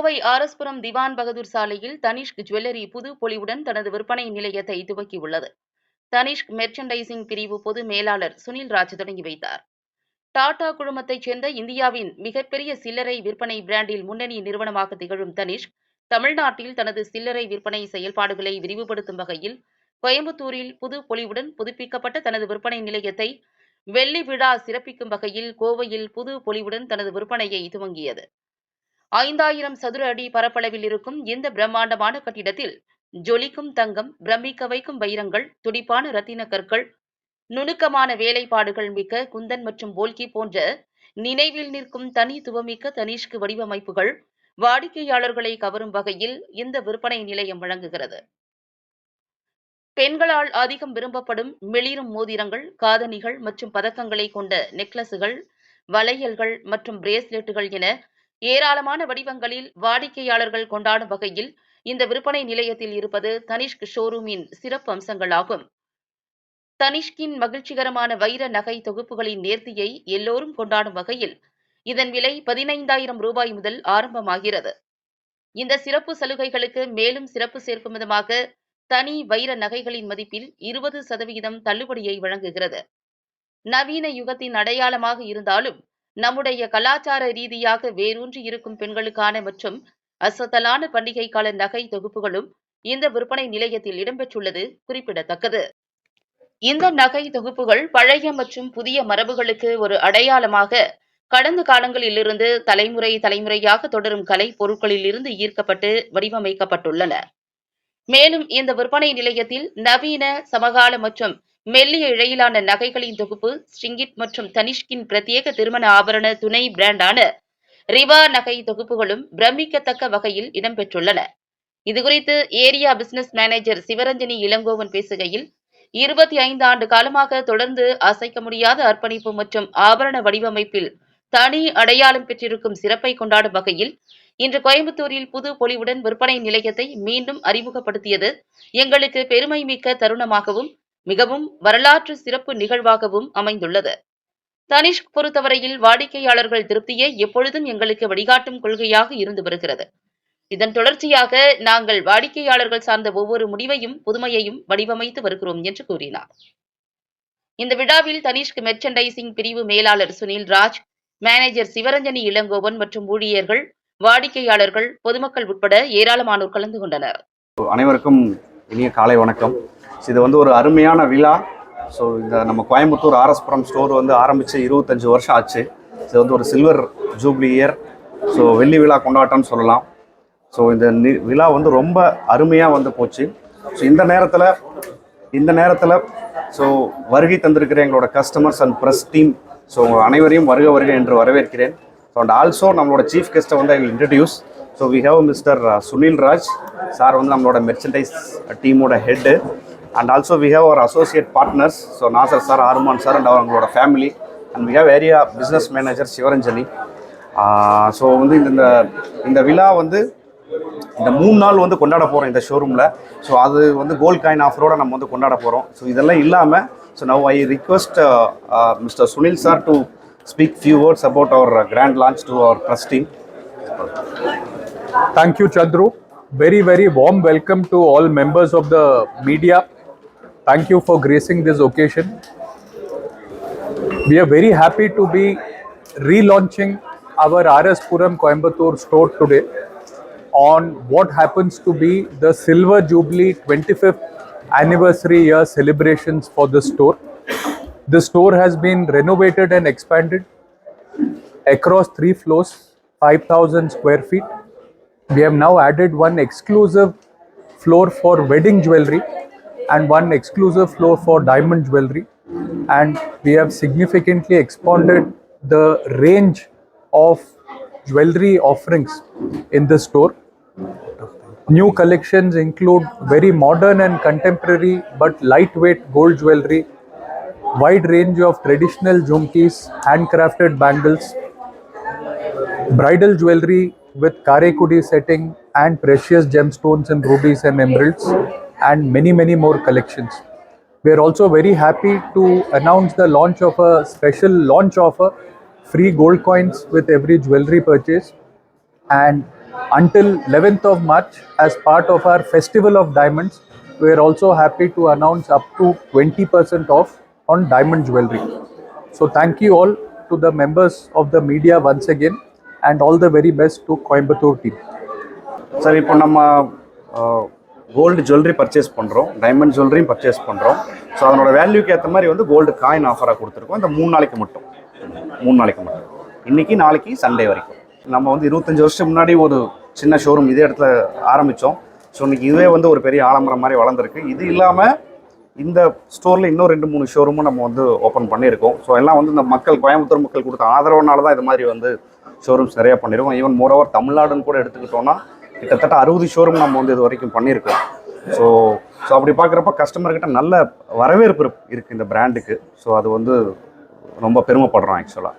கோவை ஆர்எஸ்புரம் திவான் பகதூர் சாலையில் தனிஷ்க் ஜுவல்லரி புது பொலிவுடன் தனது விற்பனை நிலையத்தை துவக்கியுள்ளது. தனிஷ்க் மெர்ச்சன்டைசிங் பிரிவு பொது மேலாளர் சுனில்ராஜ் தொடங்கி வைத்தார். டாடா குழுமத்தைச் சேர்ந்த இந்தியாவின் மிகப்பெரிய சில்லறை விற்பனை பிராண்டில் முன்னணி நிறுவனமாக திகழும் தனிஷ்க் தமிழ்நாட்டில் தனது சில்லறை விற்பனை செயல்பாடுகளை விரிவுபடுத்தும் வகையில் கோயம்புத்தூரில் புது பொலிவுடன் புதுப்பிக்கப்பட்ட தனது விற்பனை நிலையத்தை வெள்ளி விழா சிறப்பிக்கும் வகையில் கோவையில் புது பொலிவுடன் தனது விற்பனையை துவங்கியது. 5000 சதுர அடி பரப்பளவில் இருக்கும் இந்த பிரம்மாண்டமான கட்டிடத்தில் ஜொலிக்கும் தங்கம், பிரமிக்க வைக்கும் வைரங்கள், துடிப்பான ரத்தின கற்கள், நுணுக்கமான வேலைப்பாடுகள் மிக்க குந்தன் மற்றும் போல்கி போன்ற நினைவில் நிற்கும் தனித்துவமிக்க தனிஷ்க் வடிவமைப்புகள் வாடிக்கையாளர்களை கவரும் வகையில் இந்த விற்பனை நிலையம் வழங்குகிறது. பெண்களால் அதிகம் விரும்பப்படும் மிளிரும் மோதிரங்கள், காதணிகள் மற்றும் பதக்கங்களை கொண்ட நெக்லஸுகள், வளையல்கள் மற்றும் பிரேஸ்லெட்டுகள் என ஏராளமான வடிவங்களில் வாடிக்கையாளர்கள் கொண்டாடும் வகையில் இந்த விற்பனை நிலையத்தில் இருப்பது தனிஷ்க் ஷோரூமின் சிறப்பு அம்சங்களாகும். தனிஷ்கின் மகிழ்ச்சிகரமான வைர நகை தொகுப்புகளின் நேர்த்தியை எல்லோரும் கொண்டாடும் வகையில் இதன் விலை 15,000 ரூபாய் முதல் ஆரம்பமாகிறது. இந்த சிறப்பு சலுகைகளுக்கு மேலும் சிறப்பு சேர்க்கும் விதமாக தனி வைர நகைகளின் மதிப்பில் 20% தள்ளுபடியை வழங்குகிறது. நவீன யுகத்தின் அடையாளமாக இருந்தாலும் நம்முடைய கலாச்சார ரீதியாக வேரூன்றி இருக்கும் பெண்களுக்கான மற்றும் அசத்தலான பண்டிகை கால நகை தொகுப்புகளும் இந்த விற்பனை நிலையத்தில் இடம்பெற்றுள்ளது குறிப்பிடத்தக்கது. இந்த நகை தொகுப்புகள் பழைய மற்றும் புதிய மரபுகளுக்கு ஒரு அடையாளமாக கடந்த காலங்களிலிருந்து தலைமுறையாக தொடரும் கலை பொருட்களில் இருந்து ஈர்க்கப்பட்டு வடிவமைக்கப்பட்டுள்ளன. மேலும் இந்த விற்பனை நிலையத்தில் நவீன, சமகால மற்றும் மெல்லிய இழையிலான நகைகளின் தொகுப்பு, ஸ்ட்ரிங்கிட் மற்றும் தனிஷ்கின் பிரத்யேக திருமண ஆபரண துணை பிராண்டான ரிவா நகை தொகுப்புகளும் பிரமிக்கத்தக்க வகையில் இடம்பெற்றுள்ளன. இதுகுறித்து area business manager Sivaranjani Ilangovan பேசுகையில், 25 ஆண்டு காலமாக தொடர்ந்து அசைக்க முடியாத அர்ப்பணிப்பு மற்றும் ஆபரண வடிவமைப்பில் தனி அடையாளம் பெற்றிருக்கும் சிறப்பை கொண்டாடும் வகையில் இன்று கோயம்புத்தூரில் புது பொலிவுடன் விற்பனை நிலையத்தை மீண்டும் அறிமுகப்படுத்தியது எங்களுக்கு பெருமை மிக்க தருணமாகவும் மிகவும் வரலாற்று சிறப்பு நிகழ்வாகவும் அமைந்துள்ளது. தனிஷ்க் பொறுத்தவரையில் வாடிக்கையாளர்கள் திருப்தியே எப்பொழுதும் எங்களுக்கு வழிகாட்டும் கொள்கையாக இருந்து வருகிறது. இதன் தொடர்ச்சியாக நாங்கள் வாடிக்கையாளர்கள் சார்ந்த ஒவ்வொரு முடிவையும் புதுமையையும் வடிவமைத்து வருகிறோம் என்று கூறினார். இந்த விழாவில் தனிஷ்க் மெர்ச்சன்டைசிங் பிரிவு மேலாளர் சுனில்ராஜ், மேனேஜர் சிவரஞ்சனி இளங்கோவன் மற்றும் ஊழியர்கள், வாடிக்கையாளர்கள், பொதுமக்கள் உட்பட ஏராளமானோர் கலந்து கொண்டனர். அனைவருக்கும் இனிய காலை வணக்கம். இது ஒரு அருமையான விழா. ஸோ இந்த நம்ம கோயம்புத்தூர் ஆர்எஸ்புரம் ஸ்டோர் ஆரம்பித்து 25 வருஷம் ஆச்சு. இது ஒரு சில்வர் ஜூப்ளி இயர். ஸோ வெள்ளி விழா கொண்டாட்டம்னு சொல்லலாம். ஸோ இந்த விழா ரொம்ப அருமையாக போச்சு. ஸோ இந்த நேரத்தில் ஸோ வருகை தந்திருக்கிற எங்களோட customers and press team, so அனைவரையும் வருக என்று வரவேற்கிறேன். ஸோ அண்ட் ஆல்சோ நம்மளோட சீஃப் கெஸ்ட்டை I will introduce. So we have mister Sunilraj sir நம்மளோட மெர்ச்சன்டைஸ் டீமோட head. And also we have our associate partners, so Nasar sir, Aruman sir and அவங்களோட family. And we have area business manager Sivaranjani. So இந்த விழா இந்த 3 நாள் கொண்டாட போகிறோம் இந்த ஷோரூமில். ஸோ அது கோல்ட் காயின் ஆஃபரோடு நம்ம கொண்டாட போகிறோம். ஸோ இதெல்லாம் இல்லாமல் so now I request mister Sunil sir to speak few words about our grand launch to our press team. Thank you, Chandru. Very, very warm welcome to all members of the media. Thank you for gracing this occasion. We are very happy to be relaunching our RS Puram Coimbatore store today on what happens to be the Silver Jubilee 25th anniversary year celebrations for the store. The store has been renovated and expanded across 3 floors, 5,000 square feet. We have now added one exclusive floor for wedding jewelry and one exclusive floor for diamond jewelry. And we have significantly expanded the range of jewelry offerings in the store. New collections include very modern and contemporary but lightweight gold jewelry, wide range of traditional jhumkis, handcrafted bangles, bridal jewelry with karekudi setting and precious gemstones and rubies and emeralds, and many more collections. We are also very happy to announce the launch of a special launch offer, free gold coins with every jewelry purchase, and until 11th of March as part of our Festival of Diamonds. We are also happy to announce up to 20% off on diamond jewelry. So thank you all to the members of the media once again, and all the very best to Coimbatore team. Sir இப்போ நம்ம gold jewellery purchase பண்ணுறோம், diamond ஜுவல்லரியும் purchase பண்ணுறோம். So அதனோட வேல்யூக்கு ஏற்ற மாதிரி வந்து gold coin ஆஃபராக கொடுத்துருக்கோம். இந்த 3 நாளைக்கு மட்டும், 3 நாளைக்கு மட்டும், இன்றைக்கி நாளைக்கு சண்டே வரைக்கும். நம்ம வந்து 25 வருஷம் முன்னாடி ஒரு சின்ன ஷோரூம் இதே இடத்துல ஆரம்பித்தோம். ஸோ இன்றைக்கி இதுவே வந்து ஒரு பெரிய ஆலமரம் மாதிரி வளர்ந்துருக்கு. இது இல்லாமல் இந்த ஸ்டோரில் இன்னும் 2-3 ஷோரூமும் நம்ம வந்து ஓப்பன் பண்ணியிருக்கோம். ஸோ எல்லாம் வந்து இந்த மக்கள், கோயம்புத்தூர் மக்கள் கொடுத்த ஆதரவுனால தான் இது மாதிரி வந்து ஷோரூம்ஸ் நிறையா பண்ணியிருக்கோம். ஈவன் மோரோவர் தமிழ்நாடுன்னு கூட எடுத்துக்கிட்டோன்னா கிட்டத்தட்ட 60 ஷோரூம் நம்ம வந்து இது வரைக்கும் பண்ணியிருக்கோம். ஸோ அப்படி பார்க்குறப்ப கஸ்டமர்கிட்ட நல்ல வரவேற்பு இருக்குது இந்த பிராண்டுக்கு. ஸோ அது வந்து ரொம்ப பெருமைப்படுறோம் ஆக்சுவலாக.